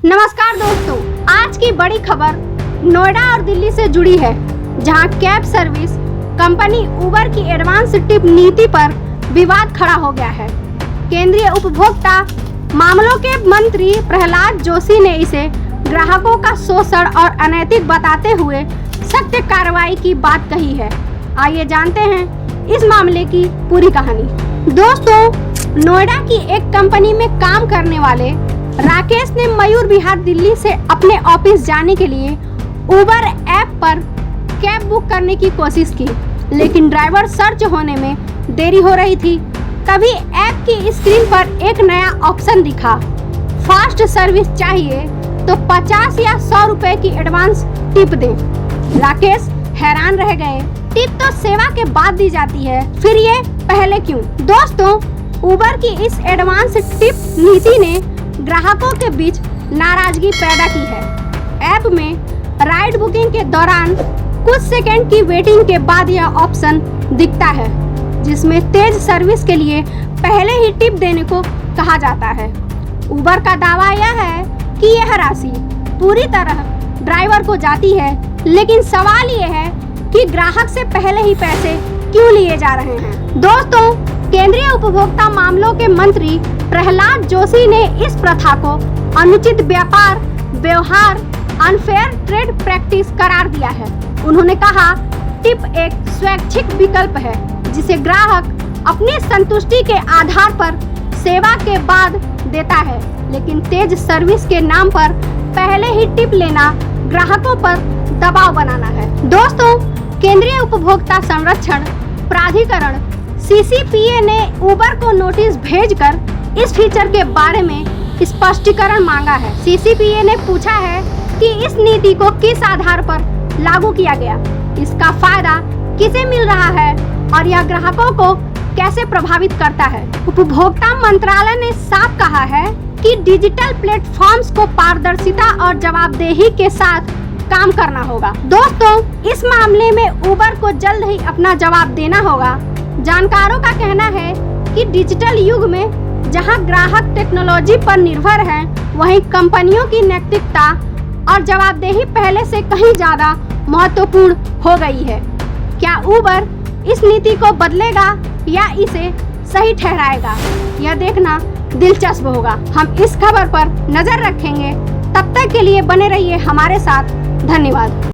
नमस्कार दोस्तों, आज की बड़ी खबर नोएडा और दिल्ली से जुड़ी है, जहां कैब सर्विस कंपनी उबर की एडवांस टिप नीति पर विवाद खड़ा हो गया है। केंद्रीय उपभोक्ता मामलों के मंत्री प्रहलाद जोशी ने इसे ग्राहकों का शोषण और अनैतिक बताते हुए सख्त कार्रवाई की बात कही है। आइए जानते हैं इस मामले की पूरी कहानी। दोस्तों, नोएडा की एक कंपनी में काम करने वाले राकेश ने मयूर विहार दिल्ली से अपने ऑफिस जाने के लिए उबर ऐप पर कैब बुक करने की कोशिश की, लेकिन ड्राइवर सर्च होने में देरी हो रही थी। तभी ऐप की स्क्रीन पर एक नया ऑप्शन दिखा, फास्ट सर्विस चाहिए तो 50 या 100 रुपए की एडवांस टिप दें। राकेश हैरान रह गए, टिप तो सेवा के बाद दी जाती है, फिर ये पहले क्यों? दोस्तों, उबर की इस एडवांस टिप नीति ने ग्राहकों के बीच नाराजगी पैदा की है। ऐप में राइड बुकिंग के दौरान कुछ सेकंड की वेटिंग के बाद यह ऑप्शन दिखता है, जिसमें तेज सर्विस के लिए पहले ही टिप देने को कहा जाता है। उबर का दावा यह है कि यह राशि पूरी तरह ड्राइवर को जाती है, लेकिन सवाल यह है कि ग्राहक से पहले ही पैसे क्यों लिए जा रहे हैं। दोस्तों, केंद्रीय उपभोक्ता मामलों के मंत्री प्रहलाद जोशी ने इस प्रथा को अनुचित व्यापार व्यवहार अनफेयर ट्रेड प्रैक्टिस करार दिया है। उन्होंने कहा, टिप एक स्वैच्छिक विकल्प है जिसे ग्राहक अपनी संतुष्टि के आधार पर सेवा के बाद देता है, लेकिन तेज सर्विस के नाम पर पहले ही टिप लेना ग्राहकों पर दबाव बनाना है। दोस्तों, केंद्रीय उपभोक्ता संरक्षण प्राधिकरण CCPA ने उबर को नोटिस भेजकर इस फीचर के बारे में स्पष्टीकरण मांगा है। CCPA ने पूछा है कि इस नीति को किस आधार पर लागू किया गया, इसका फायदा किसे मिल रहा है और यह ग्राहकों को कैसे प्रभावित करता है। उपभोक्ता मंत्रालय ने साफ कहा है कि डिजिटल प्लेटफॉर्म्स को पारदर्शिता और जवाबदेही के साथ काम करना होगा। दोस्तों, इस मामले में उबर को जल्द ही अपना जवाब देना होगा। जानकारों का कहना है कि डिजिटल युग में जहां ग्राहक टेक्नोलॉजी पर निर्भर हैं, वहीं कंपनियों की नैतिकता और जवाबदेही पहले से कहीं ज्यादा महत्वपूर्ण हो गई है। क्या उबर इस नीति को बदलेगा या इसे सही ठहराएगा, यह देखना दिलचस्प होगा। हम इस खबर पर नजर रखेंगे। तब तक के लिए बने रहिए हमारे साथ। धन्यवाद।